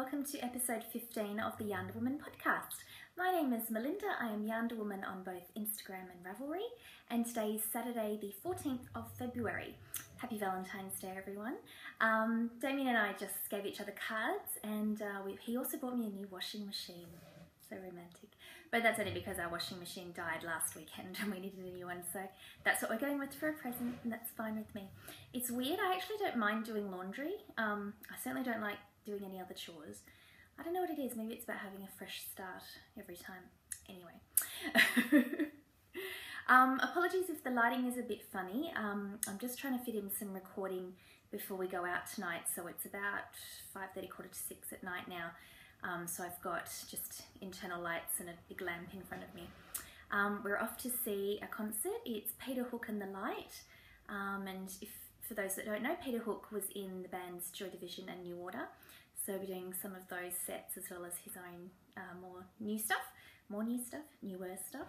welcome to episode 15 of the YarnderWoman podcast. My name is Melinda. I am YarnderWoman on both Instagram and Ravelry, and today is Saturday the 14th of February. Happy Valentine's Day, everyone. Damien and I just gave each other cards, and he also bought me a new washing machine. So romantic. But that's only because our washing machine died last weekend and we needed a new one, so that's what we're going with for a present, and that's fine with me. It's weird, I actually don't mind doing laundry. I certainly don't like doing any other chores. I don't know what it is, maybe it's about having a fresh start every time. Anyway. Apologies if the lighting is a bit funny. I'm just trying to fit in some recording before we go out tonight, so it's about 5:30, 5:45 at night now. So I've got just internal lights and a big lamp in front of me. We're off to see a concert. It's Peter Hook and the Light. And for those that don't know, Peter Hook was in the bands Joy Division and New Order. So we're doing some of those sets as well as his own newer stuff.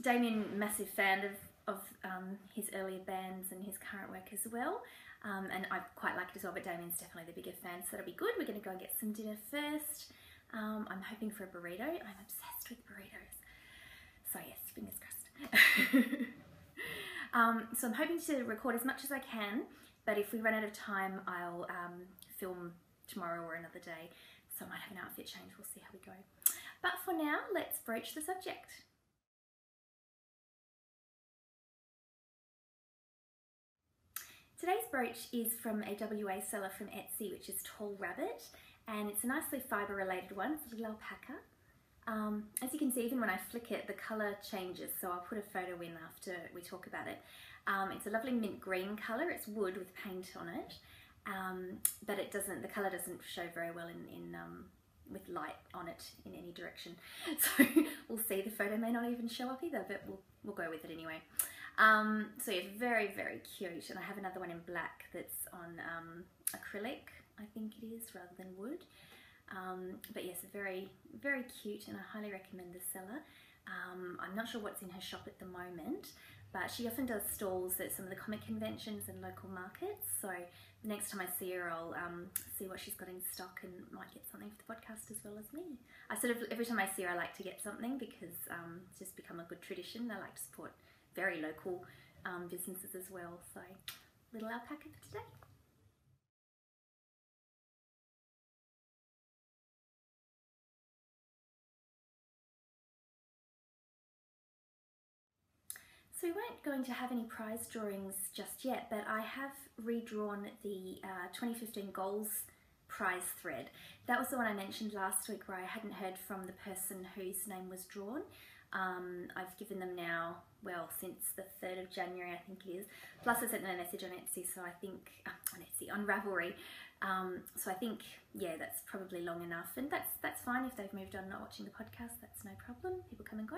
Damien, massive fan of his earlier bands and his current work as well. And I quite like it as well, but Damien's definitely the bigger fan, so that'll be good. We're going to go and get some dinner first. I'm hoping for a burrito. I'm obsessed with burritos. So yes, fingers crossed. So I'm hoping to record as much as I can, but if we run out of time, I'll film tomorrow or another day. So I might have an outfit change, we'll see how we go. But for now, let's broach the subject. Today's brooch is from a WA seller from Etsy, which is Tall Rabbit, and it's a nicely fibre related one. It's a little alpaca. As you can see, even when I flick it, the colour changes, so I'll put a photo in after we talk about it. It's a lovely mint green colour. It's wood with paint on it, but the colour doesn't show very well with light on it in any direction. So we'll see. The photo may not even show up either, but we'll go with it anyway. So yeah, very, very cute. And I have another one in black that's on acrylic, I think it is, rather than wood. But yes, very, very cute, and I highly recommend the seller. I'm not sure what's in her shop at the moment, but she often does stalls at some of the comic conventions and local markets. So the next time I see her, I'll see what she's got in stock and might get something for the podcast as well as me. I sort of, every time I see her, I like to get something because it's just become a good tradition. I like to support very local businesses as well. So little alpaca for today. So we weren't going to have any prize drawings just yet, but I have redrawn the 2015 goals prize thread. That was the one I mentioned last week where I hadn't heard from the person whose name was drawn. I've given them now, well, since the 3rd of January, I think it is. Plus I sent them a message on Etsy, so I think, on Ravelry. So I think, yeah, that's probably long enough. And that's fine if they've moved on not watching the podcast, that's no problem. People come and go.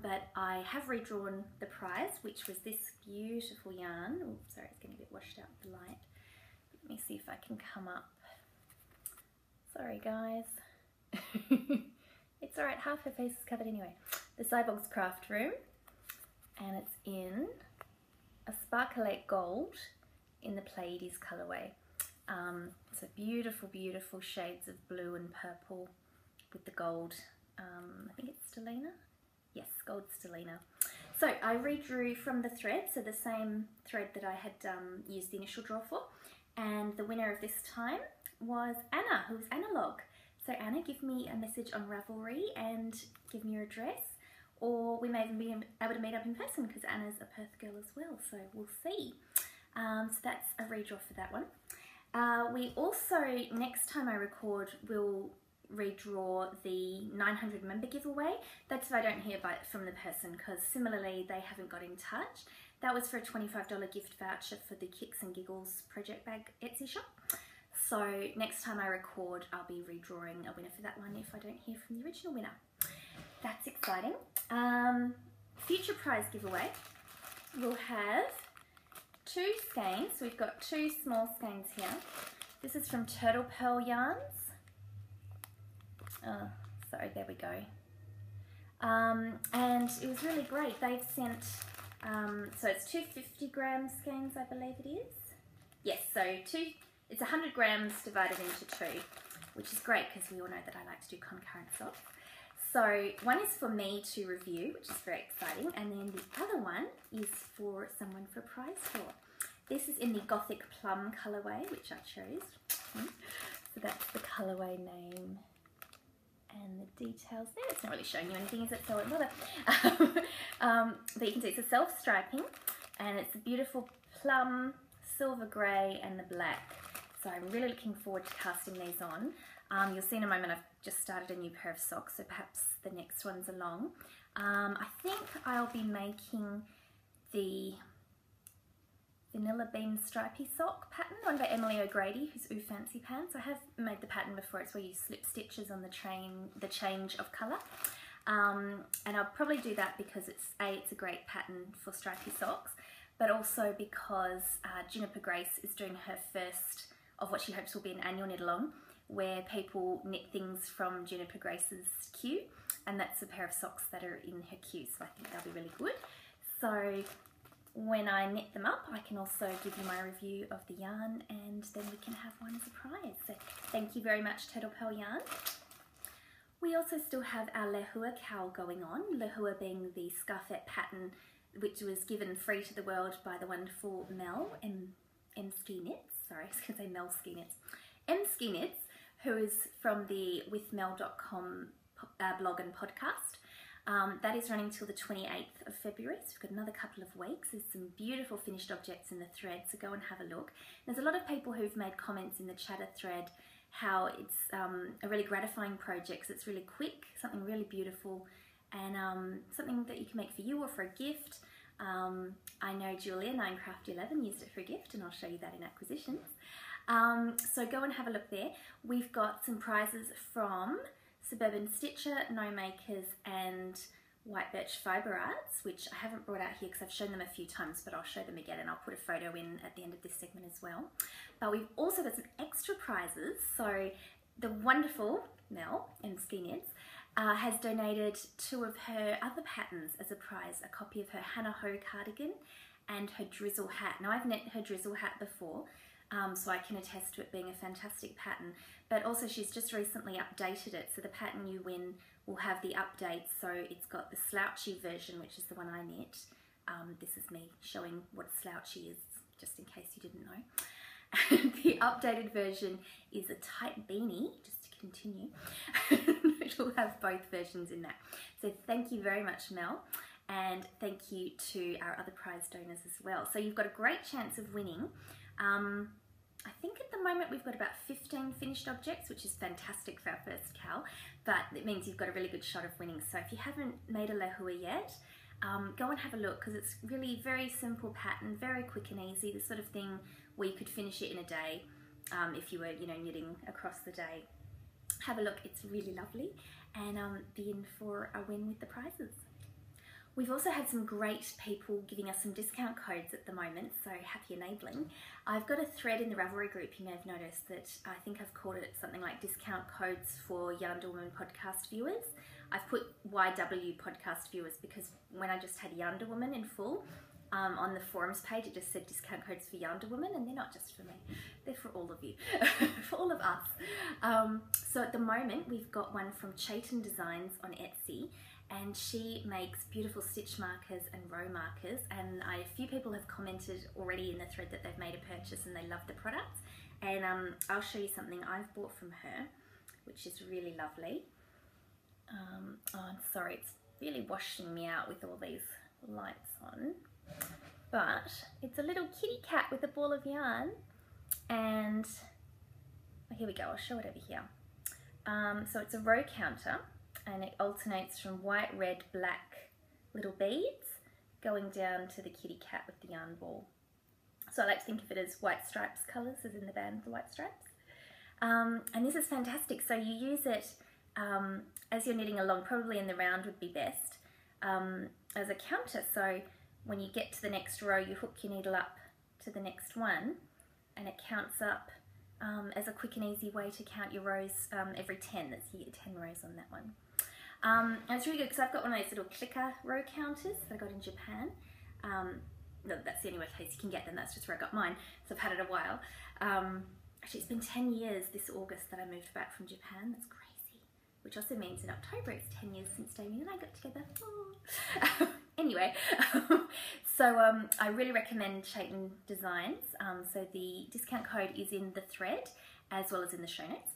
But I have redrawn the prize, which was this beautiful yarn. Oh, sorry, it's getting a bit washed out with the light. Let me see if I can come up. Sorry, guys. It's alright, half her face is covered anyway. The Cyborg's Craft Room, and it's in a sparkleate gold in the Pleiades colourway. So beautiful, beautiful shades of blue and purple with the gold. I think it's stellina. Yes, gold stellina. So I redrew from the thread, so the same thread that I had used the initial draw for, and the winner of this time was Anna, who's Analog. So Anna, give me a message on Ravelry and give me your address, or we may even be able to meet up in person because Anna's a Perth girl as well, so we'll see. So that's a redraw for that one. We also, next time I record, will redraw the 900 member giveaway. That's if I don't hear from the person, because similarly they haven't got in touch. That was for a $25 gift voucher for the Kicks and Giggles project bag Etsy shop. So next time I record, I'll be redrawing a winner for that one if I don't hear from the original winner. That's exciting. Future prize giveaway, we'll have 2 skeins. So we've got 2 small skeins here. This is from Turtle Pearl Yarns. Oh, sorry, there we go. And it was really great. They've sent, so it's 2 50-gram skeins, I believe it is. Yes, so two it's 100 grams divided into 2, which is great because we all know that I like to do concurrent socks. So one is for me to review, which is very exciting, and then the other one is for someone for a prize for. This is in the Gothic Plum colourway, which I chose. So that's the colourway name and the details there. It's not really showing you anything, is it? So I won't bother. But you can see it's a self-striping, and it's a beautiful plum, silver grey, and the black. So I'm really looking forward to casting these on. You'll see in a moment I've just started a new pair of socks, so perhaps the next one's along. I think I'll be making the Vanilla Bean Stripy Sock pattern, one by Emily O'Grady, who's Ooh Fancy Pants. I have made the pattern before. It's where you slip stitches on the change of colour. And I'll probably do that because it's a great pattern for stripy socks, but also because Juniper Grace is doing her first of what she hopes will be an annual knit along, where people knit things from Juniper Grace's queue, and that's a pair of socks that are in her queue, so I think they'll be really good. So when I knit them up, I can also give you my review of the yarn, and then we can have one as a prize. So thank you very much, Turtle Pearl Yarn. We also still have our Lehua KAL going on, Lehua being the scarfette pattern which was given free to the world by the wonderful Mel, M Ski Knits, sorry, I was going to say Mel Ski Knits, M Ski Knits, who is from the withmel.com blog and podcast. That is running till the 28th of February, so we've got another couple of weeks. There's some beautiful finished objects in the thread, so go and have a look. There's a lot of people who've made comments in the chatter thread how it's a really gratifying project, so it's really quick, something really beautiful, and something that you can make for you or for a gift. I know Julia, 9craft11, used it for a gift, and I'll show you that in acquisitions. So go and have a look there. We've got some prizes from Suburban Stitcher, No Makers, and White Birch Fibre Arts, which I haven't brought out here because I've shown them a few times, but I'll show them again, and I'll put a photo in at the end of this segment as well. But we've also got some extra prizes. So the wonderful Mel, M Ski Knits, has donated 2 of her other patterns as a prize, a copy of her Hannah Ho cardigan and her drizzle hat. Now I've knit her drizzle hat before, so I can attest to it being a fantastic pattern, but also she's just recently updated it, so the pattern you win will have the updates. So it's got the slouchy version, which is the one I knit. This is me showing what slouchy is, just in case you didn't know. The updated version is a tight beanie, just to continue. It'll have both versions in that. So thank you very much, Mel, and thank you to our other prize donors as well. So you've got a great chance of winning. I think at the moment we've got about 15 finished objects, which is fantastic for our first KAL, but it means you've got a really good shot of winning. So if you haven't made a Lehua yet, go and have a look, because it's really very simple pattern, very quick and easy, the sort of thing where you could finish it in a day if you were, knitting across the day. Have a look, it's really lovely, and be in for a win with the prizes. We've also had some great people giving us some discount codes at the moment, so happy enabling. I've got a thread in the Ravelry group, you may have noticed, that I think I've called it something like discount codes for YarnderWoman podcast viewers. I've put YW podcast viewers because when I just had YarnderWoman in full, on the forums page it just said discount codes for YarnderWoman, and they're not just for me, they're for all of you, for all of us. So at the moment we've got one from Chayton Designs on Etsy, and she makes beautiful stitch markers and row markers, and a few people have commented already in the thread that they've made a purchase and they love the product, and I'll show you something I've bought from her which is really lovely. Oh, I'm sorry, it's really washing me out with all these lights on, but it's a little kitty cat with a ball of yarn, and oh, here we go, I'll show it over here. So it's a row counter, and it alternates from white, red, black little beads going down to the kitty cat with the yarn ball. So I like to think of it as white stripes colours, as in the band The White Stripes. And this is fantastic. So you use it as you're knitting along, probably in the round would be best, as a counter. So when you get to the next row, you hook your needle up to the next one, and it counts up as a quick and easy way to count your rows every 10. That's, you get 10 rows on that one. And it's really good because I've got one of those little clicker row counters that I got in Japan. No, that's the only place you can get them, that's just where I got mine, so I've had it a while. actually it's been 10 years this August that I moved back from Japan. That's crazy. Which also means in October it's 10 years since Damien and I got together. Oh. Anyway, so I really recommend Chayton Designs. So the discount code is in the thread as well as in the show notes.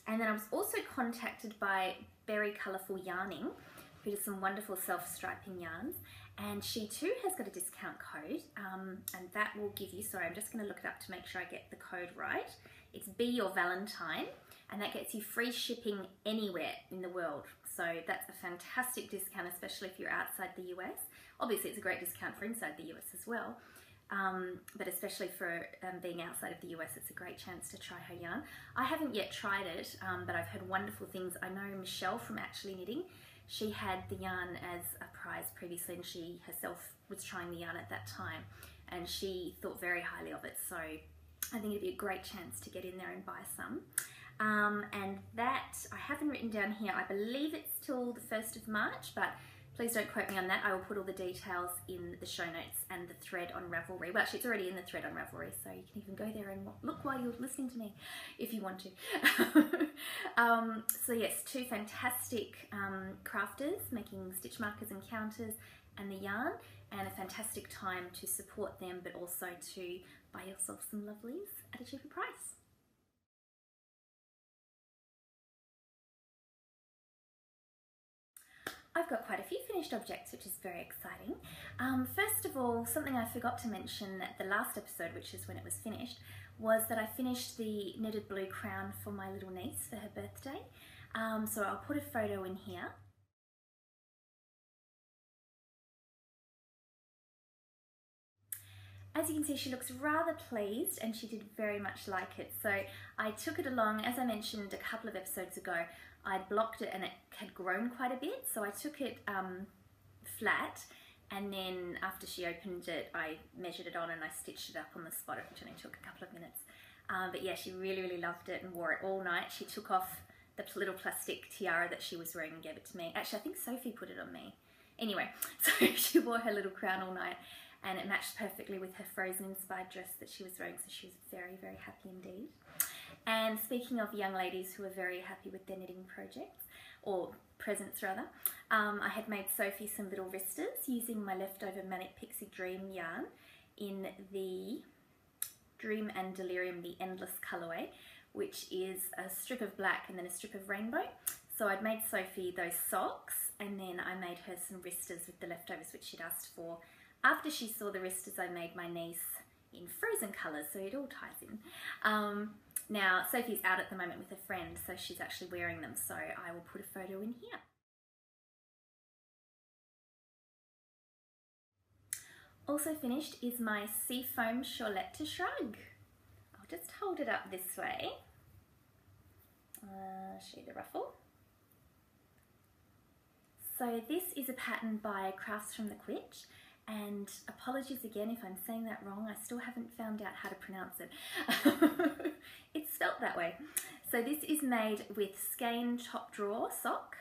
And then I was also contacted by Berry Colourful Yarning, who does some wonderful self-striping yarns, and she too has got a discount code, and that will give you, sorry, I'm just going to look it up to make sure I get the code right. It's Be Your Valentine, and that gets you free shipping anywhere in the world. So that's a fantastic discount, especially if you're outside the US. Obviously, it's a great discount for inside the US as well. But especially for being outside of the US, it's a great chance to try her yarn. I haven't yet tried it, but I've heard wonderful things. I know Michelle from Actually Knitting, she had the yarn as a prize previously, and she herself was trying the yarn at that time, and she thought very highly of it. So I think it'd be a great chance to get in there and buy some. And that, I haven't written down here, I believe it's till the 1st of March, but please don't quote me on that. I will put all the details in the show notes and the thread on Ravelry. Well, actually, it's already in the thread on Ravelry, so you can even go there and look while you're listening to me, if you want to. So yes, two fantastic crafters making stitch markers and counters and the yarn, and a fantastic time to support them, but also to buy yourself some lovelies at a cheaper price. I've got quite a few finished objects, which is very exciting. First of all, something I forgot to mention at the last episode, which is when it was finished, was that I finished the knitted blue crown for my little niece for her birthday. So I'll put a photo in here. As you can see, she looks rather pleased, and she did very much like it. So I took it along, as I mentioned a couple of episodes ago, I'd blocked it and it had grown quite a bit, so I took it flat, and then after she opened it I measured it on and I stitched it up on the spot, which only took a couple of minutes. But yeah, she really loved it and wore it all night. She took off the little plastic tiara that she was wearing and gave it to me. Actually, I think Sophie put it on me. Anyway, so she wore her little crown all night, and it matched perfectly with her Frozen inspired dress that she was wearing, so she was very happy indeed. And speaking of young ladies who are very happy with their knitting projects, or presents rather, I had made Sophie some little wristers using my leftover Manic Pixie Dream yarn in the Dream and Delirium, the Endless colourway, which is a strip of black and then a strip of rainbow. So I'd made Sophie those socks, and then I made her some wristers with the leftovers which she'd asked for. After she saw the wristers, I made my niece in Frozen colours, so it all ties in. Now, Sophie's out at the moment with a friend, so she's actually wearing them, so I will put a photo in here. Also finished is my Seafoam Shawlette to Shrug. I'll just hold it up this way. Show you the ruffle. So this is a pattern by Crafts from the Quitch, and apologies again if I'm saying that wrong, I still haven't found out how to pronounce it. It's spelt that way. So this is made with skein top drawer sock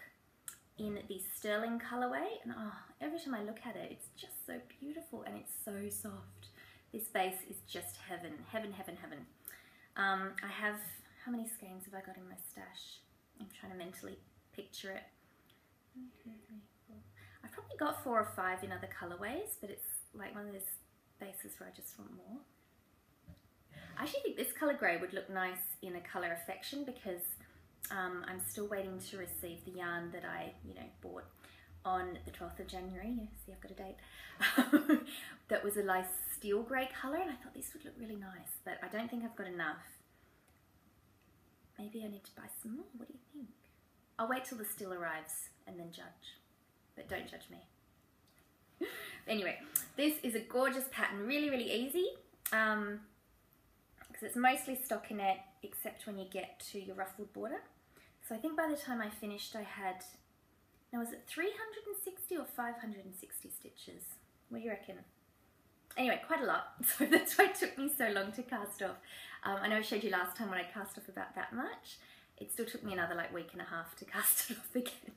in the Sterling colourway, and oh, every time I look at it, it's just so beautiful and it's so soft. This base is just heaven, heaven. I have, how many skeins have I got in my stash? I'm trying to mentally picture it. 1, 2, 3, 4. I've probably got 4 or 5 in other colourways, but it's like one of those bases where I just want more. I actually think this colour grey would look nice in a colour affection, because I'm still waiting to receive the yarn that I, bought on the 12th of January. Yeah, see, I've got a date. That was a nice steel grey colour, and I thought this would look really nice, but I don't think I've got enough. Maybe I need to buy some more. What do you think? I'll wait till the steel arrives and then judge, but don't judge me. Anyway, this is a gorgeous pattern, really easy, because it's mostly stockinette except when you get to your ruffled border. So I think by the time I finished I had, now was it 360 or 560 stitches? What do you reckon? Anyway, quite a lot, so that's why it took me so long to cast off. I know I showed you last time when I cast off about that much. It still took me another week and a half to cast it off again.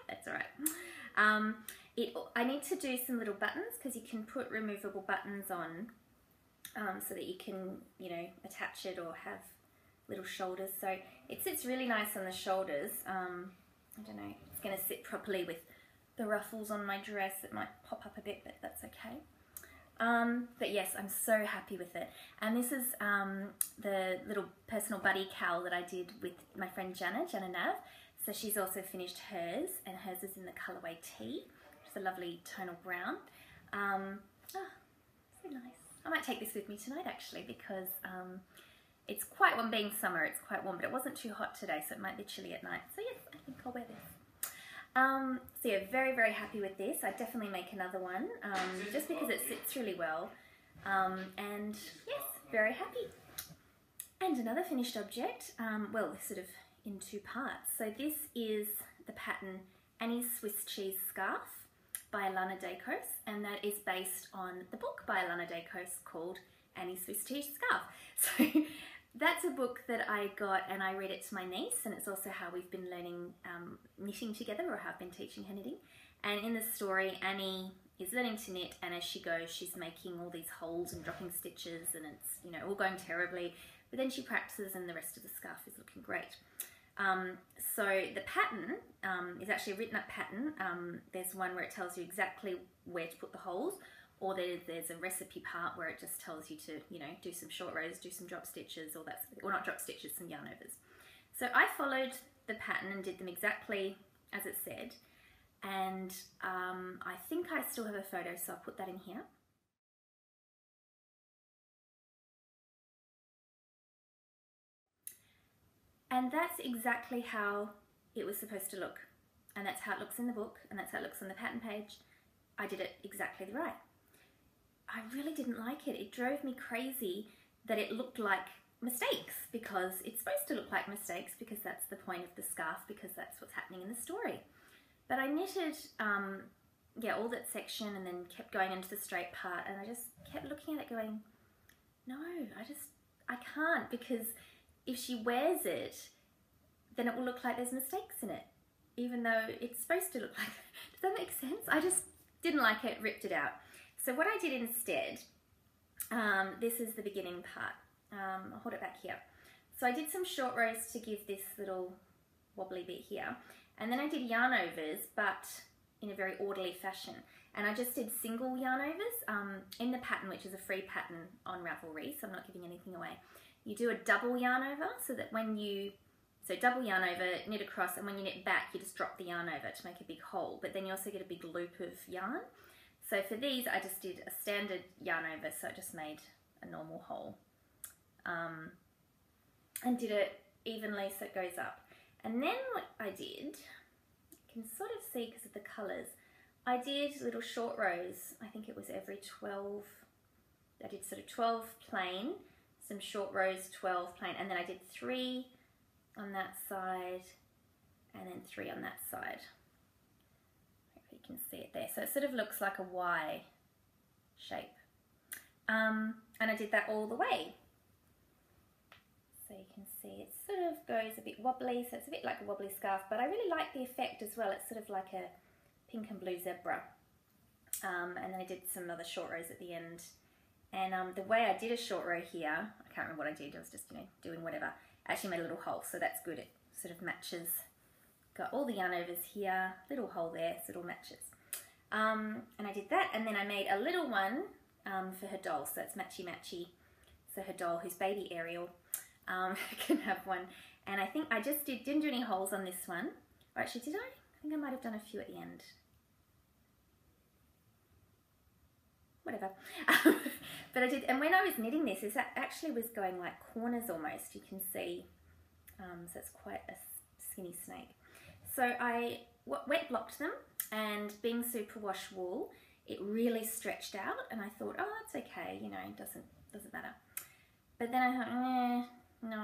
That's alright. I need to do some little buttons, because you can put removable buttons on so that you can, attach it or have little shoulders. So it sits really nice on the shoulders. I don't know, it's going to sit properly with the ruffles on my dress. It might pop up a bit, but that's okay. But yes, I'm so happy with it. And this is the little personal buddy KAL that I did with my friend Jana Nav. So she's also finished hers, and hers is in the colourway Tea, which is a lovely tonal brown. So nice. I might take this with me tonight actually, because it's quite warm. Being summer, it's quite warm, but it wasn't too hot today, so it might be chilly at night. So yes, I think I'll wear this. So yeah, very, very happy with this. I'd definitely make another one, just because it sits really well. And yes, very happy. And another finished object, well, sort of in two parts. So this is the pattern Annie's Swiss Cheese Scarf by Alana Dacos, and that is based on the book by Alana Dacos called Annie's Swiss Cheese Scarf. So that's a book that I got, and I read it to my niece, and it's also how we've been learning knitting together, or have been teaching her knitting. And in the story, Annie is learning to knit, and as she goes, she's making all these holes and dropping stitches, and it's, you know, all going terribly, but then she practices and the rest of the scarf is looking great. So the pattern is actually a written up pattern. There's one where it tells you exactly where to put the holes, or there's a recipe part where it just tells you to, you know, do some short rows, do some drop stitches, or that's, or not drop stitches, some yarn overs. So I followed the pattern and did them exactly as it said, and I think I still have a photo, so I'll put that in here. And that's exactly how it was supposed to look. And that's how it looks in the book, and that's how it looks on the pattern page. I did it exactly right. I really didn't like it. It drove me crazy that it looked like mistakes, because it's supposed to look like mistakes, because that's the point of the scarf, because that's what's happening in the story. But I knitted, yeah, all that section, and then kept going into the straight part, and I just kept looking at it going, no, I can't, because if she wears it, then it will look like there's mistakes in it, even though it's supposed to look like that. Does that make sense? I just didn't like it, ripped it out. So what I did instead, this is the beginning part. I'll hold it back here. So I did some short rows to give this little wobbly bit here, and then I did yarn overs, but in a very orderly fashion. And I just did single yarn overs in the pattern, which is a free pattern on Ravelry, so I'm not giving anything away. You do a double yarn over, so that when you, so double yarn over, knit across, and when you knit back, you just drop the yarn over to make a big hole, but then you also get a big loop of yarn. So for these, I just did a standard yarn over, so I just made a normal hole. And did it evenly so it goes up. And then what I did, you can sort of see because of the colours, I did little short rows. I think it was every 12, I did sort of 12 plain, some short rows, 12 plain, and then I did 3 on that side, and then 3 on that side. Hopefully you can see it there. So it sort of looks like a Y shape. And I did that all the way. So you can see it sort of goes a bit wobbly, so it's a bit like a wobbly scarf, but I really like the effect as well. It's sort of like a pink and blue zebra. And then I did some other short rows at the end. And the way I did a short row here, I can't remember what I did, I was just, you know, doing whatever. I actually made a little hole, so that's good. It sort of matches. Got all the yarn overs here, little hole there, so it all matches. And I did that, and then I made a little one for her doll, so it's matchy-matchy. So her doll, who's baby Ariel, can have one. And I think I just didn't do any holes on this one. Or actually, did I? I think I might have done a few at the end. Whatever. But I did, and when I was knitting this, it actually was going like corners almost, you can see. So it's quite a skinny snake. So I wet blocked them, and being superwash wool, it really stretched out, and I thought, oh, that's okay, you know, it doesn't matter. But then I thought, no,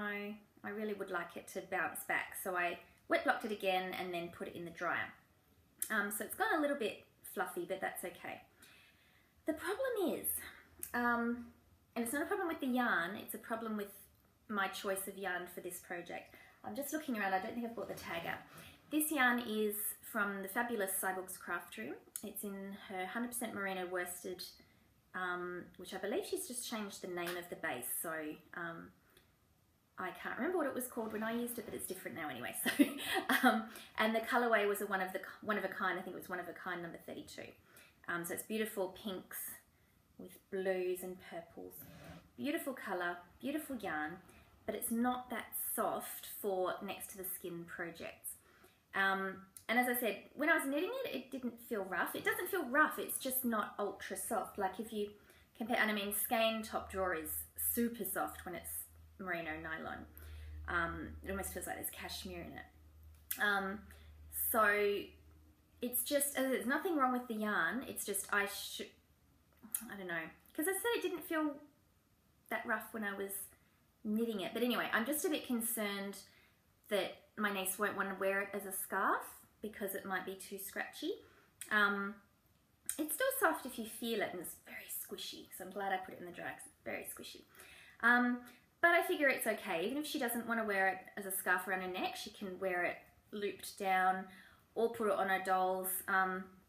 I really would like it to bounce back. So I wet blocked it again and then put it in the dryer. So it's gone a little bit fluffy, but that's okay. The problem is, and it's not a problem with the yarn, it's a problem with my choice of yarn for this project. I'm just looking around, I don't think I've brought the tag out. This yarn is from the fabulous Cyborgs Craft Room. It's in her 100% merino worsted, which I believe she's just changed the name of the base, so I can't remember what it was called when I used it, but it's different now anyway. So, and the colorway was a one of a kind. I think it was one of a kind number 32. So it's beautiful pinks with blues and purples. Beautiful color, beautiful yarn, but it's not that soft for next to the skin projects. And as I said, when I was knitting it, it didn't feel rough. It doesn't feel rough, it's just not ultra soft. Like if you compare, and I mean skein top drawer is super soft when it's merino nylon. It almost feels like there's cashmere in it. So it's just, there's nothing wrong with the yarn, it's just I don't know, because I said it didn't feel that rough when I was knitting it. But anyway, I'm just a bit concerned that my niece won't want to wear it as a scarf because it might be too scratchy. It's still soft if you feel it, and it's very squishy, so I'm glad I put it in the dryer because it's very squishy. But I figure it's okay. Even if she doesn't want to wear it as a scarf around her neck, she can wear it looped down or put it on her dolls.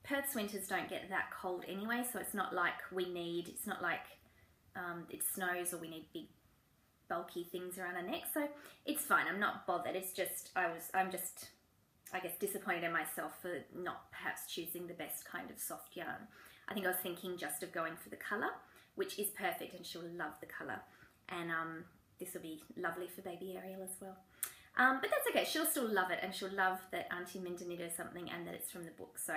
Perth's winters don't get that cold anyway, so it's not like it's not like it snows or we need big bulky things around her neck, so it's fine. I'm not bothered. It's just I'm just I guess disappointed in myself for not perhaps choosing the best kind of soft yarn. I think I was thinking just of going for the colour, which is perfect, and she'll love the colour, and this will be lovely for baby Ariel as well. But that's okay, she'll still love it, and she'll love that Auntie Minda knit her something and that it's from the book. So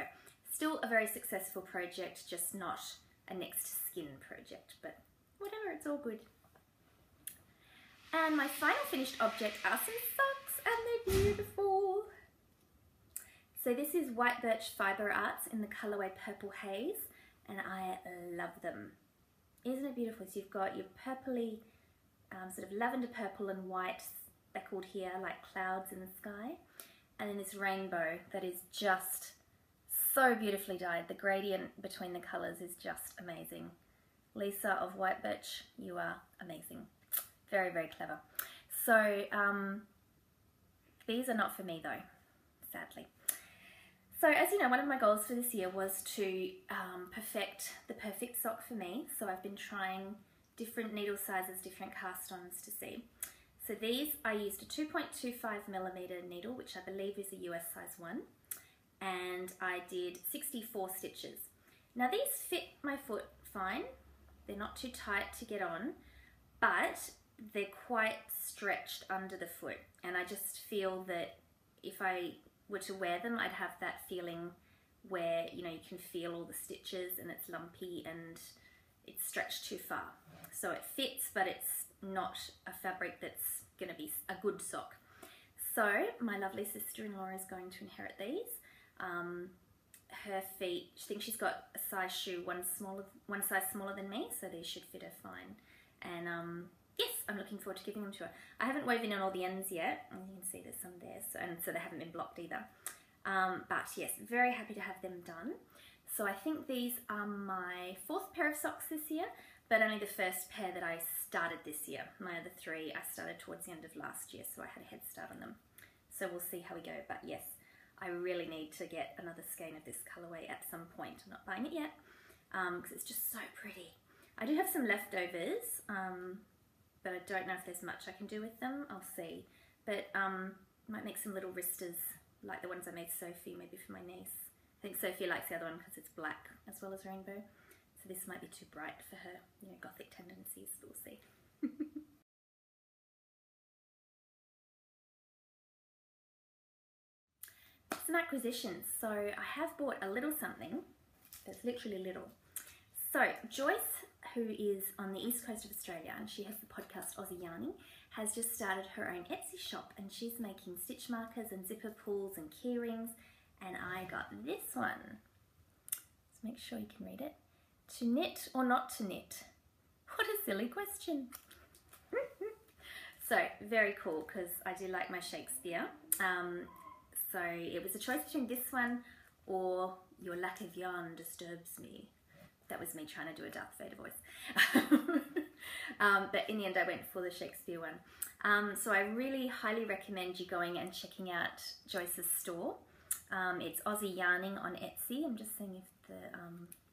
still a very successful project, just not a next skin project, but whatever, it's all good. And my final finished object are some socks, and they're beautiful. So this is White Birch Fibre Arts in the colourway Purple Haze, and I love them. Isn't it beautiful? So you've got your purpley, sort of lavender purple and white speckled here like clouds in the sky, and then this rainbow that is just so beautifully dyed. The gradient between the colours is just amazing. Lisa of White Birch, you are amazing. Very, very clever. So these are not for me though, sadly. So as you know, one of my goals for this year was to perfect the perfect sock for me. So I've been trying different needle sizes, different cast-ons to see. So these, I used a 2.25mm needle, which I believe is a US size 1. And I did 64 stitches. Now these fit my foot fine. They're not too tight to get on, but they're quite stretched under the foot. And I just feel that if I were to wear them, I'd have that feeling where, you know, you can feel all the stitches and it's lumpy and it's stretched too far. So it fits, but it's not a fabric that's going to be a good sock. So my lovely sister-in-law is going to inherit these. Her feet, I think she's got a size shoe one size smaller than me, so these should fit her fine. And yes, I'm looking forward to giving them to her. I haven't woven in all the ends yet, and you can see there's some there, so they haven't been blocked either. But yes, very happy to have them done. So I think these are my 4th pair of socks this year, but only the first pair that I started this year. My other 3 I started towards the end of last year, so I had a head start on them. So we'll see how we go, but yes, I really need to get another skein of this colourway at some point. I'm not buying it yet, because it's just so pretty. I do have some leftovers, but I don't know if there's much I can do with them. I'll see. But might make some little wristers like the ones I made Sophie, maybe for my niece. I think Sophie likes the other one because it's black as well as rainbow. So this might be too bright for her, you know, gothic tendencies, but we'll see. Some acquisitions. So I have bought a little something that's literally little. So Joyce, who is on the east coast of Australia, and she has the podcast Aussie Yarning, has just started her own Etsy shop, and she's making stitch markers and zipper pulls and key rings, and I got this one. Let's make sure you can read it. To knit or not to knit? What a silly question. So very cool, because I do like my Shakespeare. So it was a choice between this one or Your Lack of Yarn Disturbs Me. That was me trying to do a Darth Vader voice. But in the end I went for the Shakespeare one. So I really highly recommend you going and checking out Joyce's store. It's Aussie Yarning on Etsy. I'm just seeing if the,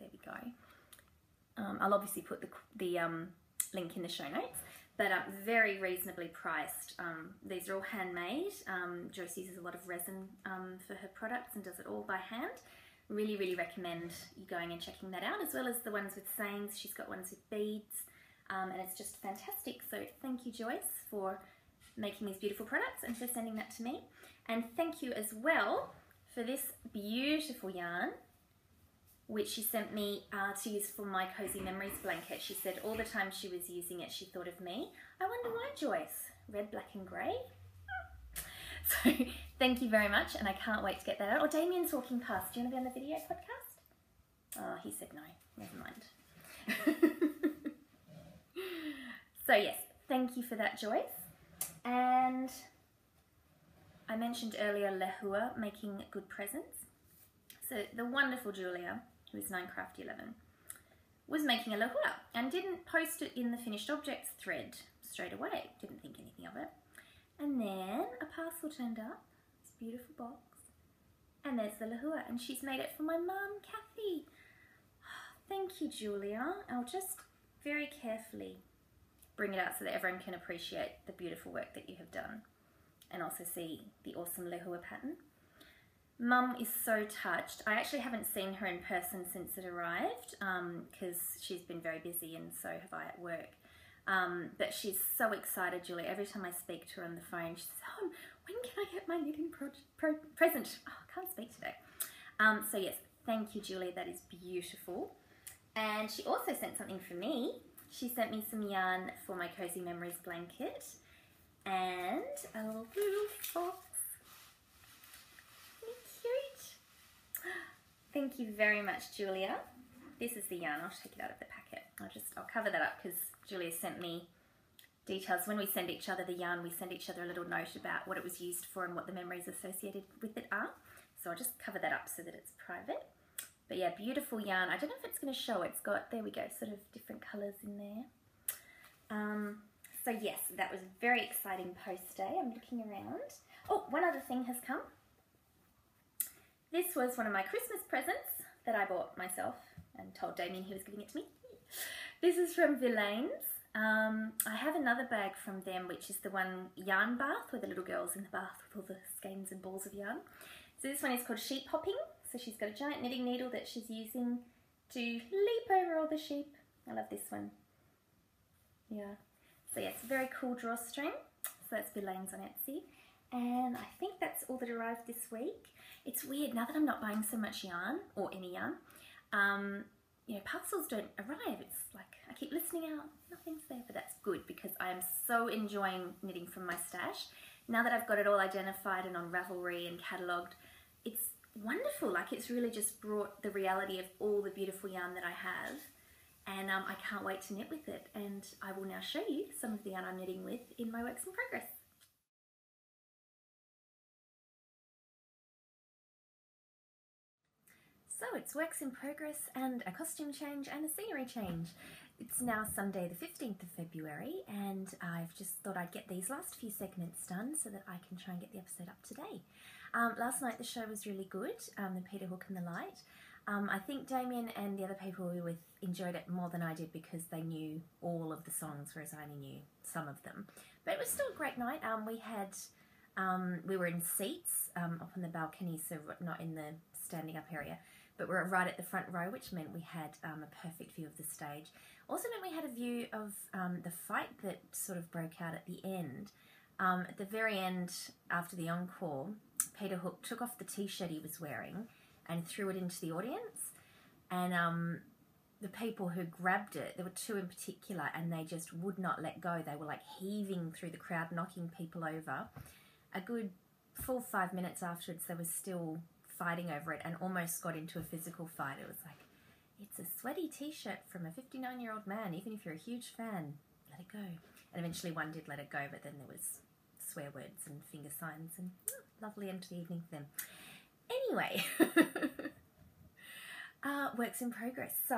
there we go. I'll obviously put the link in the show notes. but very reasonably priced. These are all handmade. Joyce uses a lot of resin for her products and does it all by hand. Really, really recommend you going and checking that out, as well as the ones with sayings. She's got ones with beads, and it's just fantastic. So thank you, Joyce, for making these beautiful products and for sending that to me. And thank you as well for this beautiful yarn, which she sent me to use for my Cozy Memories blanket. She said all the time she was using it, she thought of me. I wonder why, Joyce? Red, black and grey? So thank you very much, and I can't wait to get that out. Oh, Damien's walking past. Do you want to be on the video podcast? Oh, he said no. Never mind. So yes, thank you for that, Joyce. And I mentioned earlier Lehua making good presents. So the wonderful Julia, who is 9Crafty11, was making a Lehua and didn't post it in the finished objects thread straight away. Didn't think anything of it. And then a parcel turned up, this beautiful box, and there's the Lehua, and she's made it for my mum, Kathy. Thank you, Julia. I'll just very carefully bring it out so that everyone can appreciate the beautiful work that you have done and also see the awesome Lehua pattern. Mum is so touched. I actually haven't seen her in person since it arrived because she's been very busy, and so have I at work. But she's so excited, Julie. Every time I speak to her on the phone, she says, oh, when can I get my knitting present? Oh, I can't speak today. So yes, thank you, Julie. That is beautiful. And she also sent something for me. She sent me some yarn for my Cozy Memories blanket and a little blue box. Isn't it cute? Thank you very much, Julia. This is the yarn. I'll take it out of the packet. I'll cover that up because Julia sent me details. When we send each other the yarn, we send each other a little note about what it was used for and what the memories associated with it are. So I'll just cover that up so that it's private. But yeah, beautiful yarn. I don't know if it's going to show. It's got, there we go, sort of different colours in there. So yes, that was a very exciting post day. I'm looking around. Oh, one other thing has come. This was one of my Christmas presents that I bought myself and told Damien he was giving it to me. This is from Villains. I have another bag from them, which is the one yarn bath, where the little girl's in the bath with all the skeins and balls of yarn. So this one is called sheep hopping. So she's got a giant knitting needle that she's using to leap over all the sheep. I love this one. Yeah. So yeah, it's a very cool drawstring. So that's Villains on Etsy. And I think that's all that arrived this week. It's weird, now that I'm not buying so much yarn, or any yarn, you know, parcels don't arrive. It's like, I keep listening out, nothing's there, but that's good because I am so enjoying knitting from my stash. Now that I've got it all identified and on Ravelry and catalogued, it's wonderful. Like, it's really just brought the reality of all the beautiful yarn that I have, and I can't wait to knit with it. And I will now show you some of the yarn I'm knitting with in my works in progress. So it's works in progress and a costume change and a scenery change. It's now Sunday the 15th of February, and I've just thought I'd get these last few segments done so that I can try and get the episode up today. Last night the show was really good, the Peter Hook and the Light. I think Damien and the other people we were with enjoyed it more than I did because they knew all of the songs, whereas I only knew some of them. But it was still a great night. We were in seats up on the balcony, so not in the standing up area, but we were right at the front row, which meant we had a perfect view of the stage. Also meant we had a view of the fight that sort of broke out at the end. At the very end, after the encore, Peter Hook took off the t-shirt he was wearing and threw it into the audience. And the people who grabbed it, there were two in particular, and they just would not let go. They were like heaving through the crowd, knocking people over. A good full 5 minutes afterwards, they were still fighting over it and almost got into a physical fight. It was like, it's a sweaty t-shirt from a 59-year-old man. Even if you're a huge fan, let it go. And eventually one did let it go, but then there was swear words and finger signs, and lovely end to the evening for them. Anyway, works in progress. So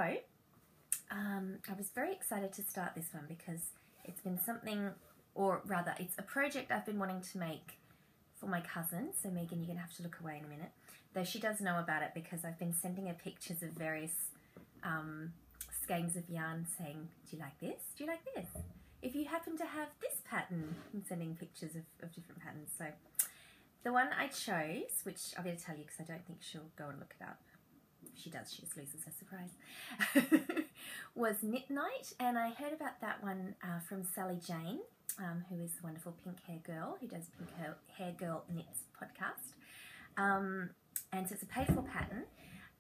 I was very excited to start this one because it's been something, or rather it's a project I've been wanting to make for my cousin. So Megan, you're going to have to look away in a minute. Though she does know about it because I've been sending her pictures of various skeins of yarn saying, do you like this? Do you like this? if you happen to have this pattern. I'm sending pictures of different patterns. So the one I chose, which I'll be able to tell you because I don't think she'll go and look it up. If she does, she just loses her surprise. Was Knit Night, and I heard about that one from Sally Jane, who is the wonderful Pink Hair Girl, who does Pink Hair Girl Knits podcast. And so it's a paid for pattern,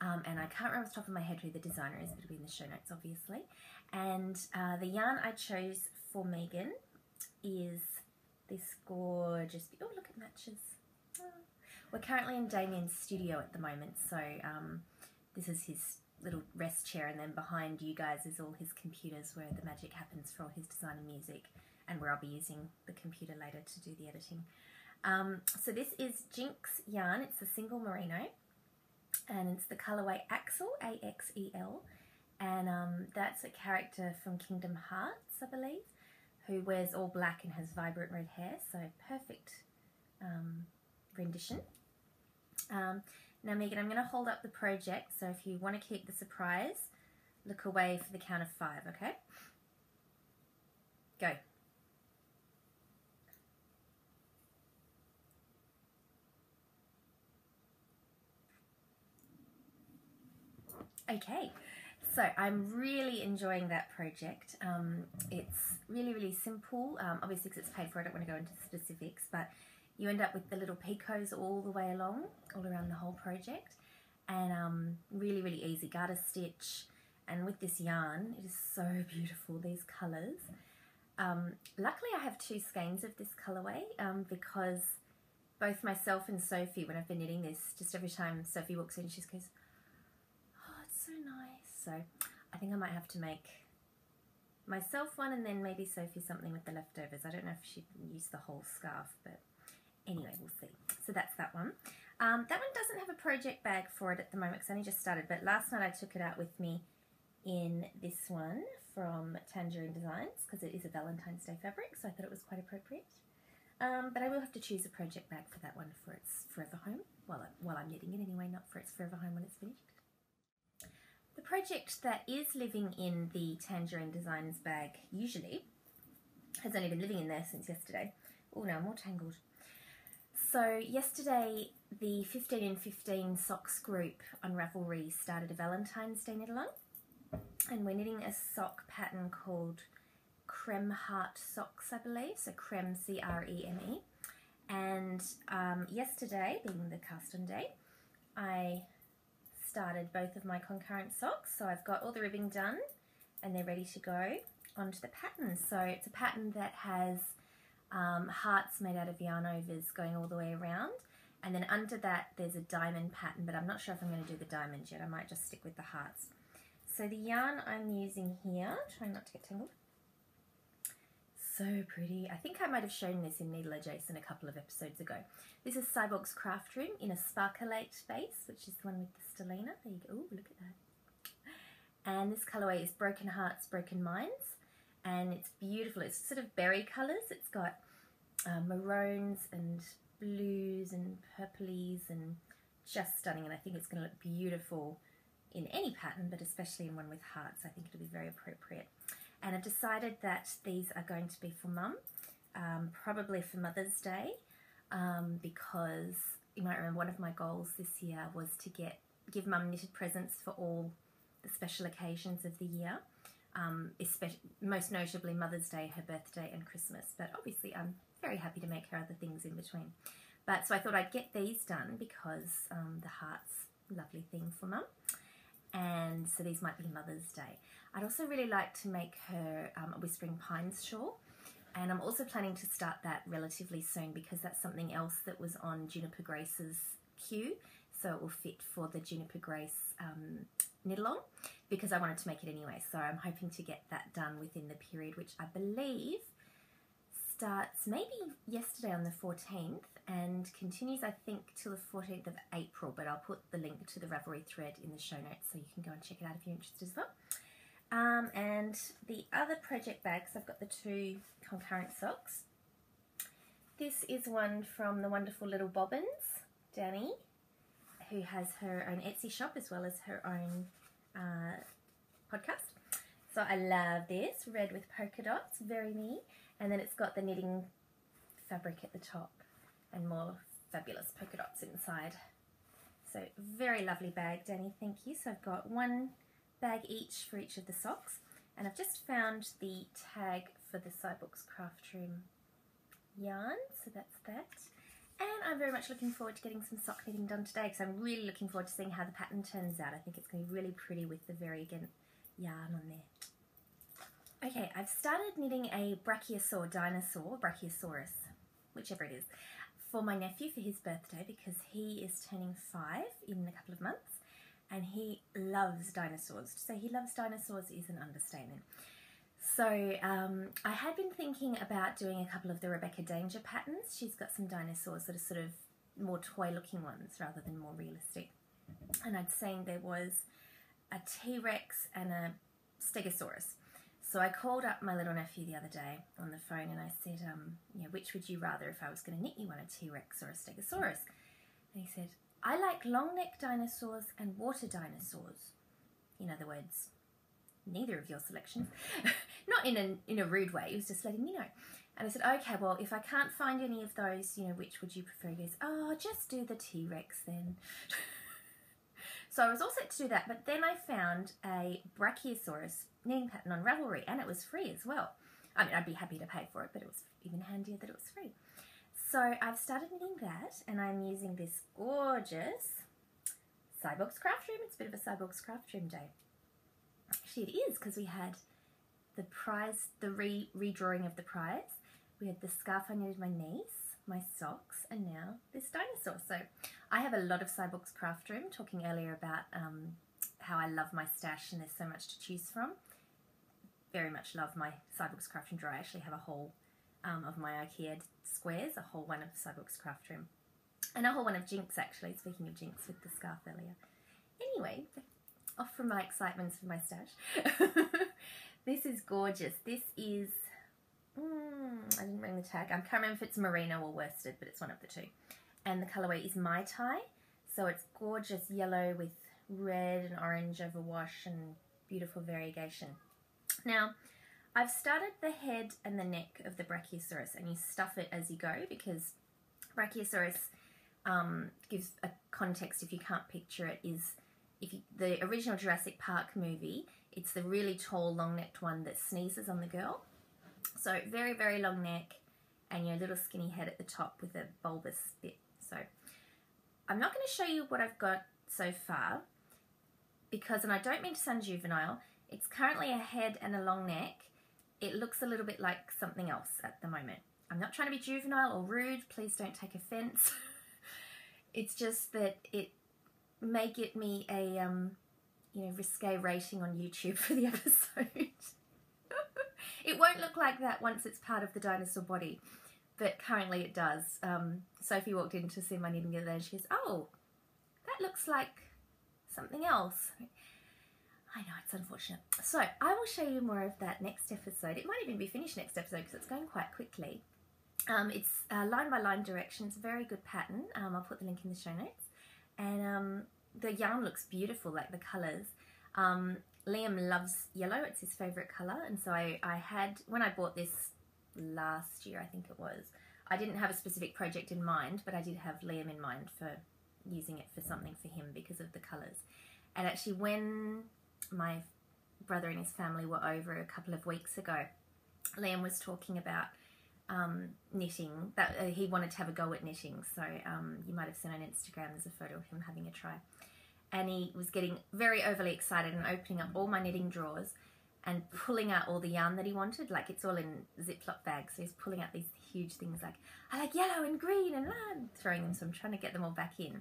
and I can't remember off the top of my head who the designer is, but it'll be in the show notes obviously. And the yarn I chose for Megan is this gorgeous, oh look, it matches. Oh. We're currently in Damien's studio at the moment, so this is his little rest chair, and then behind you guys is all his computers where the magic happens for all his design and music, and where I'll be using the computer later to do the editing. So this is Jinx yarn. It's a single merino, and it's the colourway Axel, A-X-E-L, and that's a character from Kingdom Hearts, I believe, who wears all black and has vibrant red hair, so perfect rendition. Now Megan, I'm going to hold up the project, so if you want to keep the surprise, look away for the count of 5, okay? Go. Okay, so I'm really enjoying that project. It's really simple, obviously because it's paid for, I don't want to go into specifics, but you end up with the little picots all the way along, all around the whole project, and really easy garter stitch. And with this yarn, it is so beautiful, these colours. Luckily I have 2 skeins of this colourway, because both myself and Sophie, when I've been knitting this, just every time Sophie walks in, she just goes, oh, it's so nice. So I think I might have to make myself one, and then maybe Sophie something with the leftovers. I don't know if she'd use the whole scarf, but anyway, we'll see. So that's that one. That one doesn't have a project bag for it at the moment because I only just started, but last night I took it out with me in this one from Tangerine Designs because it is a Valentine's Day fabric, so I thought it was quite appropriate. But I will have to choose a project bag for that one for its forever home, while I'm knitting it anyway, not for its forever home when it's finished. The project that is living in the Tangerine Designs bag usually has only been living in there since yesterday. Oh no, I'm all tangled. So yesterday the 15 in 15 socks group on Ravelry started a Valentine's Day knit along, and we're knitting a sock pattern called Creme Heart Socks, I believe, so Creme, C-R-E-M-E. And yesterday, being the cast on day, I started both of my concurrent socks, so I've got all the ribbing done and they're ready to go onto the pattern. So it's a pattern that has hearts made out of yarn overs going all the way around, and then under that there's a diamond pattern, but I'm not sure if I'm going to do the diamonds yet. I might just stick with the hearts. So the yarn I'm using here, trying not to get tangled, so pretty. I think I might have shown this in Needle Adjacent a couple of episodes ago. This is Cyborg's Craft Room in a Sparkolate base, which is the one with the stellina. There you go. Ooh, look at that. And this colourway is Broken Hearts, Broken Minds, and it's beautiful. It's sort of berry colours. It's got maroons and blues and purplies, and just stunning. And I think it's going to look beautiful in any pattern, but especially in one with hearts. I think it'll be very appropriate. And I've decided that these are going to be for Mum, probably for Mother's Day, because you might remember one of my goals this year was to give Mum knitted presents for all the special occasions of the year, most notably Mother's Day, her birthday and Christmas. But obviously I'm very happy to make her other things in between. But so I thought I'd get these done because the heart's a lovely thing for Mum. And so these might be Mother's Day. I'd also really like to make her a Whispering Pines shawl, and I'm also planning to start that relatively soon because that's something else that was on Juniper Grace's queue, so it will fit for the Juniper Grace knit along because I wanted to make it anyway. So I'm hoping to get that done within the period, which I believe starts maybe yesterday on the 14th and continues, I think, till the 14th of April, but I'll put the link to the Ravelry thread in the show notes so you can go and check it out if you're interested as well. And the other project bags, I've got the 2 concurrent socks. This is one from the wonderful Little Bobbins, Danny, who has her own Etsy shop as well as her own podcast. So I love this, red with polka dots, very me. And then it's got the knitting fabric at the top and more fabulous polka dots inside. So very lovely bag, Danny, thank you. So I've got one bag each for each of the socks. And I've just found the tag for the Cybooks Craft Room yarn, so that's that. And I'm very much looking forward to getting some sock knitting done today because I'm really looking forward to seeing how the pattern turns out. I think it's going to be really pretty with the variegate yarn on there. Okay, I've started knitting a brachiosaur dinosaur, brachiosaurus, whichever it is, for my nephew for his birthday because he is turning 5 in a couple of months and he loves dinosaurs. To say he loves dinosaurs is an understatement. So I had been thinking about doing a couple of the Rebecca Danger patterns. She's got some dinosaurs that are sort of more toy looking ones rather than more realistic. And I'd seen there was a T-Rex and a Stegosaurus. So I called up my little nephew the other day on the phone and I said, you know, which would you rather if I was going to knit you one, a T-Rex or a Stegosaurus? And he said, I like long neck dinosaurs and water dinosaurs. In other words, neither of your selections. Not in a rude way, he was just letting me know. And I said, okay, well, if I can't find any of those, you know, which would you prefer? He goes, oh, just do the T-Rex then. So I was all set to do that, but then I found a Brachiosaurus knitting pattern on Ravelry, and it was free as well. I mean, I'd be happy to pay for it, but it was even handier that it was free. So I've started knitting that, and I'm using this gorgeous Cybooks Craft Room. It's a bit of a Cybooks Craft Room day. Actually, it is, because we had the prize, the redrawing of the prize. We had the scarf I knitted my niece, my socks, and now this dinosaur. So I have a lot of Cybooks Craft Room, talking earlier about how I love my stash and there's so much to choose from. Very much love my Cybooks Craft Room drawer. I actually have a whole of my IKEA squares, a whole one of Cybooks Craft Room. And a whole one of Jinx, actually, speaking of Jinx with the scarf earlier. Anyway, off from my excitements for my stash. This is gorgeous. This is, I didn't bring the tag. I can't remember if it's merino or worsted, but it's one of the two. And the colourway is Mai Tai. So it's gorgeous yellow with red and orange overwash and beautiful variegation. Now, I've started the head and the neck of the Brachiosaurus, and you stuff it as you go because Brachiosaurus gives a context if you can't picture it, is the original Jurassic Park movie, it's the really tall, long-necked one that sneezes on the girl. So very, very long neck and your little skinny head at the top with a bulbous bit. So I'm not going to show you what I've got so far because, and I don't mean to sound juvenile, it's currently a head and a long neck. It looks a little bit like something else at the moment. I'm not trying to be juvenile or rude, please don't take offense. It's just that it may get me a risque rating on YouTube for the episode. It won't look like that once it's part of the dinosaur body, but currently it does. Sophie walked in to see my knitting the other day and she goes, oh, that looks like something else. I know, it's unfortunate. So I will show you more of that next episode. It might even be finished next episode because it's going quite quickly. It's line by line directions, very good pattern. I'll put the link in the show notes. And the yarn looks beautiful, like the colours. Liam loves yellow, it's his favourite colour, and so I had, when I bought this last year, I think it was, I didn't have a specific project in mind, but I did have Liam in mind for using it for something for him because of the colours. And actually when my brother and his family were over a couple of weeks ago, Liam was talking about knitting, that he wanted to have a go at knitting, so you might have seen on Instagram there's a photo of him having a try. And he was getting very overly excited and opening up all my knitting drawers and pulling out all the yarn that he wanted. Like, it's all in Ziploc bags, so he's pulling out these huge things like, I like yellow and green and throwing them, so I'm trying to get them all back in.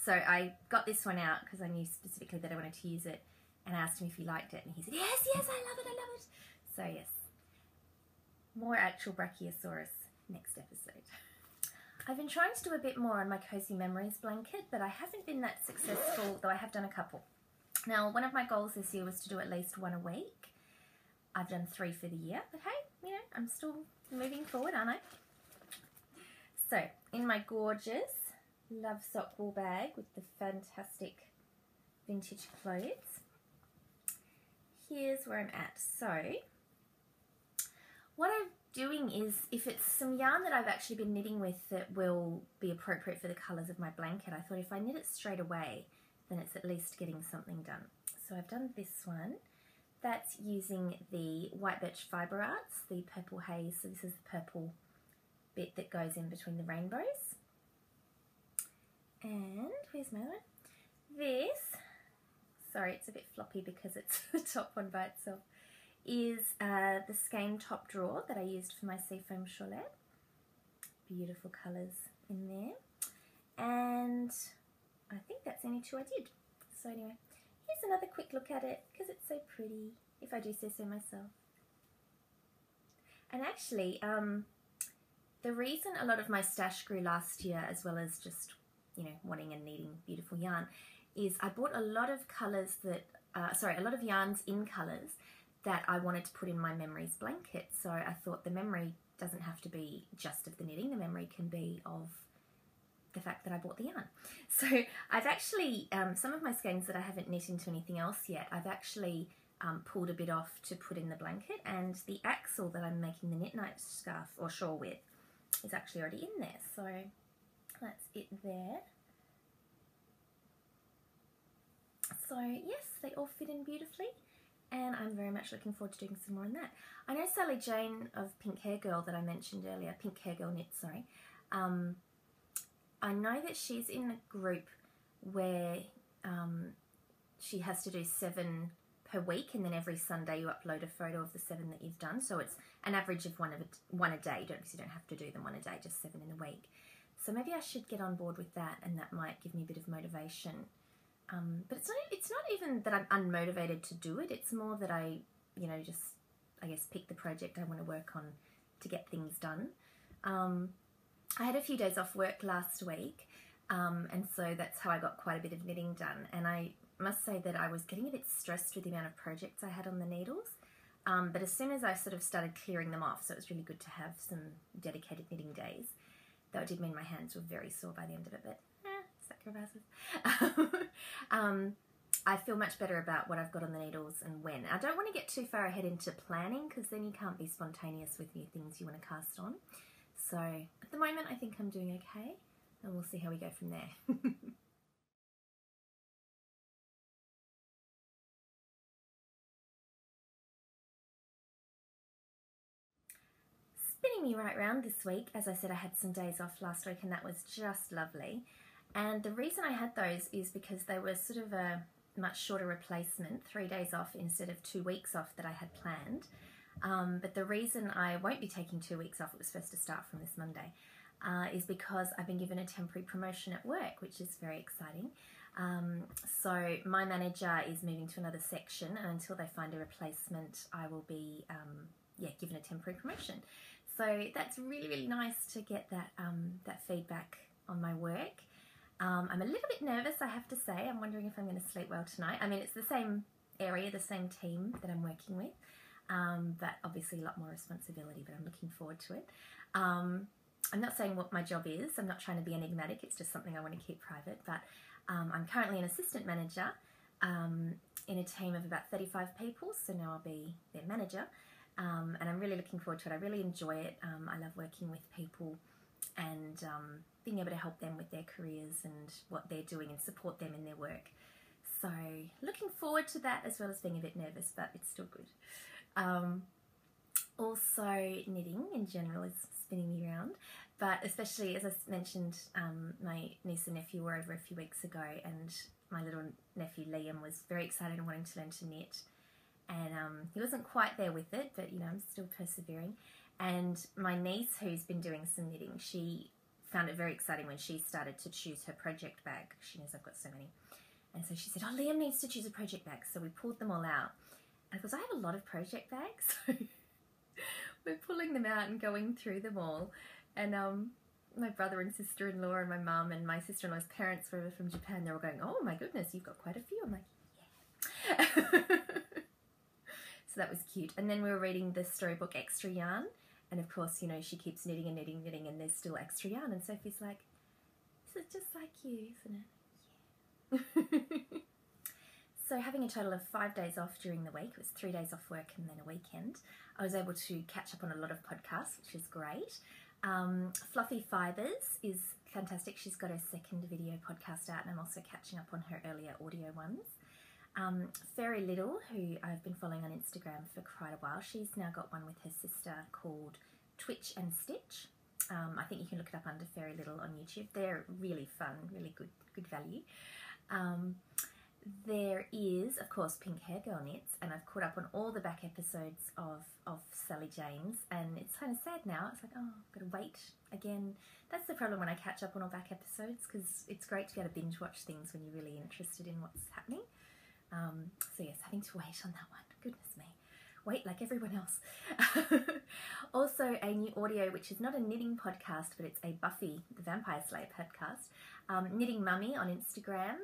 So I got this one out because I knew specifically that I wanted to use it, and I asked him if he liked it, and he said, yes, yes, I love it, I love it. So yes, more actual Brachiosaurus next episode. I've been trying to do a bit more on my Cozy Memories blanket, but I haven't been that successful, though I have done a couple. Now, one of my goals this year was to do at least one a week. I've done 3 for the year, but hey, I'm still moving forward, aren't I? So, in my gorgeous Love Sock wool bag with the fantastic vintage clothes, here's where I'm at. So what I'm doing is, if it's some yarn that I've actually been knitting with that will be appropriate for the colours of my blanket, I thought if I knit it straight away, then it's at least getting something done. So I've done this one. That's using the White Birch Fibre Arts, the Purple Haze. So this is the purple bit that goes in between the rainbows. And where's my one? This, sorry it's a bit floppy because it's the top one by itself, is the Skein top drawer that I used for my Seafoam Shawlette. Beautiful colours in there. And I think that's the only two I did. So anyway, here's another quick look at it because it's so pretty, if I do say so myself. And actually, the reason a lot of my stash grew last year, as well as just, you know, wanting and needing beautiful yarn, is I bought a lot of colours that, a lot of yarns in colours that I wanted to put in my memories blanket. So I thought the memory doesn't have to be just of the knitting, the memory can be of the fact that I bought the yarn. So I've actually, some of my skeins that I haven't knit into anything else yet, I've actually pulled a bit off to put in the blanket, and the axle that I'm making the knit night scarf or shawl with is actually already in there. So that's it there. So yes, they all fit in beautifully, and I'm very much looking forward to doing some more on that. I know Sally Jane of Pink Hair Girl that I mentioned earlier, Pink Hair Girl Knit, sorry. I know that she's in a group where she has to do 7 per week, and then every Sunday you upload a photo of the 7 that you've done. So it's an average of one a day. You don't have to do them one a day, just 7 in a week. So maybe I should get on board with that, and that might give me a bit of motivation. But it's not even that I'm unmotivated to do it. It's more that I, you know, just, I guess, pick the project I want to work on to get things done. I had a few days off work last week, and so that's how I got quite a bit of knitting done. And I must say that I was getting a bit stressed with the amount of projects I had on the needles. But as soon as I sort of started clearing them off, so it was really good to have some dedicated knitting days, though it did mean my hands were very sore by the end of it, but sacrifices. I feel much better about what I've got on the needles and when. I don't want to get too far ahead into planning, because then you can't be spontaneous with new things you want to cast on. So at the moment I think I'm doing okay, and we'll see how we go from there. Spinning me right round this week, as I said, I had some days off last week and that was just lovely. And the reason I had those is because they were sort of a much shorter replacement, 3 days off instead of 2 weeks off that I had planned. But the reason I won't be taking 2 weeks off, it was supposed to start from this Monday, is because I've been given a temporary promotion at work, which is very exciting. So my manager is moving to another section, and until they find a replacement, I will be given a temporary promotion. So that's really, really nice to get that, that feedback on my work. I'm a little bit nervous, I have to say. I'm wondering if I'm going to sleep well tonight. I mean, it's the same area, the same team that I'm working with, but obviously a lot more responsibility, but I'm looking forward to it. I'm not saying what my job is. I'm not trying to be enigmatic. It's just something I want to keep private, but I'm currently an assistant manager in a team of about 35 people, so now I'll be their manager. And I'm really looking forward to it. I really enjoy it. I love working with people and being able to help them with their careers and what they're doing and support them in their work. So looking forward to that, as well as being a bit nervous, but it's still good. Also knitting in general is spinning me around, but especially, as I mentioned, my niece and nephew were over a few weeks ago, and my little nephew Liam was very excited and wanting to learn to knit. And he wasn't quite there with it, but you know, I'm still persevering. And my niece, who's been doing some knitting, she found it very exciting when she started to choose her project bag. She knows I've got so many. And so she said, oh, Liam needs to choose a project bag. So we pulled them all out. And because I have a lot of project bags, so we're pulling them out and going through them all. And my brother and sister-in-law and my mum and my sister-in-law's parents were from Japan. They were going, oh my goodness, you've got quite a few. I'm like, yeah. So that was cute. And then we were reading the storybook Extra Yarn. And of course, you know, she keeps knitting and knitting, knitting, and there's still extra yarn. And Sophie's like, this is just like you, isn't it? Yeah. So having a total of 5 days off during the week, it was 3 days off work and then a weekend, I was able to catch up on a lot of podcasts, which is great. Fluffy Fibers is fantastic. She's got her second video podcast out, and I'm also catching up on her earlier audio ones. Fairy Little, who I've been following on Instagram for quite a while, she's now got one with her sister called Twitch and Stitch. I think you can look it up under Fairy Little on YouTube. They're really fun, really good value. There is, of course, Pink Hair Girl Knits, and I've caught up on all the back episodes of Sally Jane's, and it's kind of sad now. It's like, oh, I've got to wait again. That's the problem when I catch up on all back episodes, because it's great to be able to binge watch things when you're really interested in what's happening. So yes, having to wait on that one. Goodness me. Wait like everyone else. Also a new audio, which is not a knitting podcast, but it's a Buffy the Vampire Slayer podcast. Knitting Mummy on Instagram.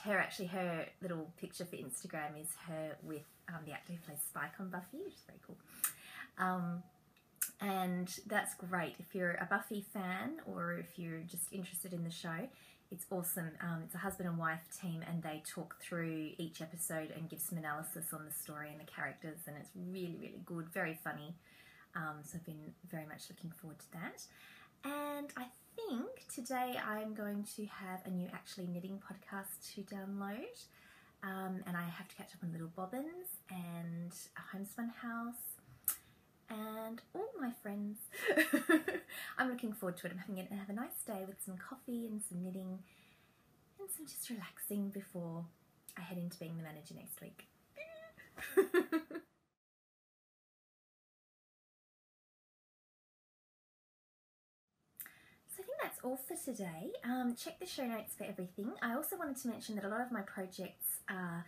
Her little picture for Instagram is her with the actor who plays Spike on Buffy, which is very cool. And that's great if you're a Buffy fan or if you're just interested in the show. It's awesome. It's a husband and wife team, and they talk through each episode and give some analysis on the story and the characters, and it's really, really good, very funny. So I've been very much looking forward to that. And I think today I'm going to have a new actually knitting podcast to download. And I have to catch up on Little Bobbins and a Homespun House and all my friends. I'm looking forward to it. I'm going to have a nice day with some coffee and some knitting and some just relaxing before I head into being the manager next week. So I think that's all for today. Check the show notes for everything. I also wanted to mention that a lot of my projects are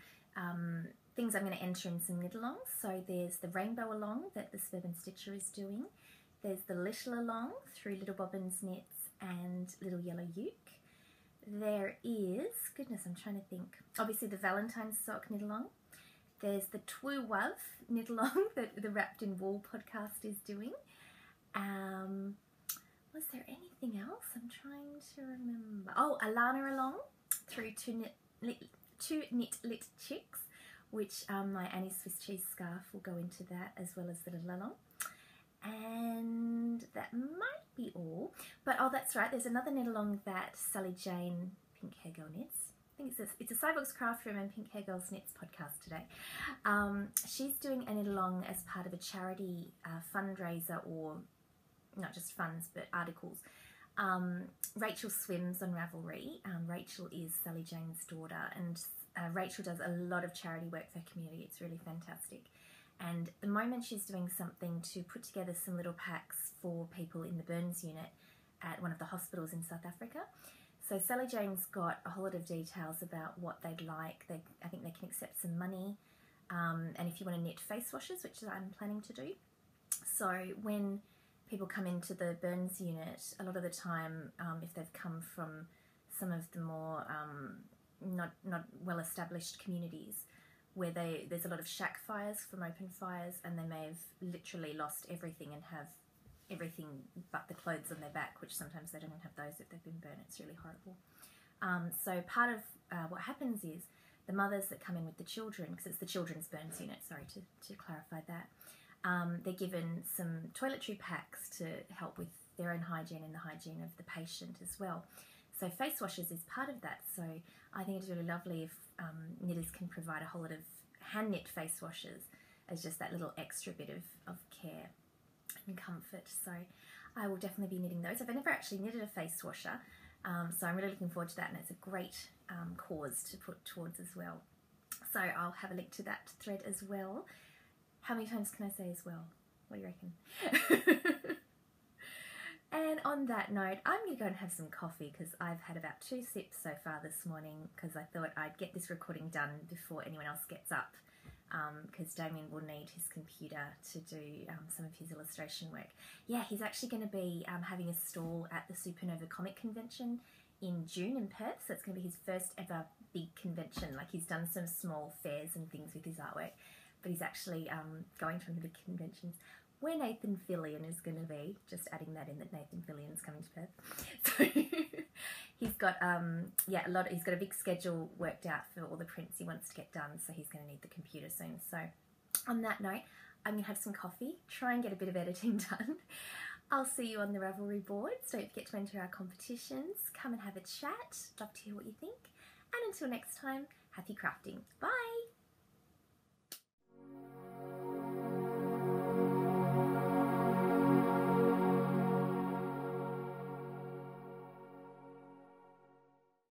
things I'm going to enter in some knit-alongs. So there's the Rainbow Along that the Suburban Stitcher is doing. There's the Little Along through Little Bobbins Knits and Little Yellow Uke. There is, goodness, I'm trying to think, obviously the Valentine's Sock knit-along. There's the Twoo Wuv knit-along that the Wrapped in Wool podcast is doing. Was there anything else? I'm trying to remember. Oh, Alana Along through Two Knit Lit Chicks, which my Annie Swiss cheese scarf will go into that, as well as the Little Along. And that might be all. But oh, that's right, there's another knit along that Sally Jane Pink Hair Girl knits. I think it's a Cyborgs Craft Room and Pink Hair Girls Knits podcast today. She's doing a knit along as part of a charity fundraiser, or not just funds but articles. Rachel swims on Ravelry. Rachel is Sally Jane's daughter, and Rachel does a lot of charity work for her community. It's really fantastic. And at the moment she's doing something to put together some little packs for people in the burns unit at one of the hospitals in South Africa. So Sally Jane's got a whole lot of details about what they'd like. I think they can accept some money, and if you want to knit face washes, which I'm planning to do. So when people come into the burns unit, a lot of the time, if they've come from some of the more not well-established communities, where there's a lot of shack fires from open fires, and they may have literally lost everything and have everything but the clothes on their back, which sometimes they don't even have those if they've been burnt. It's really horrible. So part of what happens is the mothers that come in with the children, because it's the children's burns unit, sorry to clarify that, they're given some toiletry packs to help with their own hygiene and the hygiene of the patient as well. So face washes is part of that. So I think it's really lovely if knitters can provide a whole lot of hand knit face washes as just that little extra bit of care and comfort. So I will definitely be knitting those. I've never actually knitted a face washer, so I'm really looking forward to that, and it's a great cause to put towards as well. So I'll have a link to that thread as well. How many times can I say as well? What do you reckon? And on that note, I'm going to go and have some coffee, because I've had about 2 sips so far this morning, because I thought I'd get this recording done before anyone else gets up, because Damien will need his computer to do some of his illustration work. Yeah, he's actually going to be having a stall at the Supernova Comic Convention in June in Perth, so it's going to be his first ever big convention. Like, he's done some small fairs and things with his artwork, but he's actually going to one of the big conventions where Nathan Fillion is going to be. Just adding that in, that Nathan Fillion is coming to Perth. So he's got he's got a big schedule worked out for all the prints he wants to get done, so he's going to need the computer soon. So on that note, I'm going to have some coffee, try and get a bit of editing done. I'll see you on the Ravelry boards. Don't forget to enter our competitions. Come and have a chat. Love to hear what you think. And until next time, happy crafting. Bye!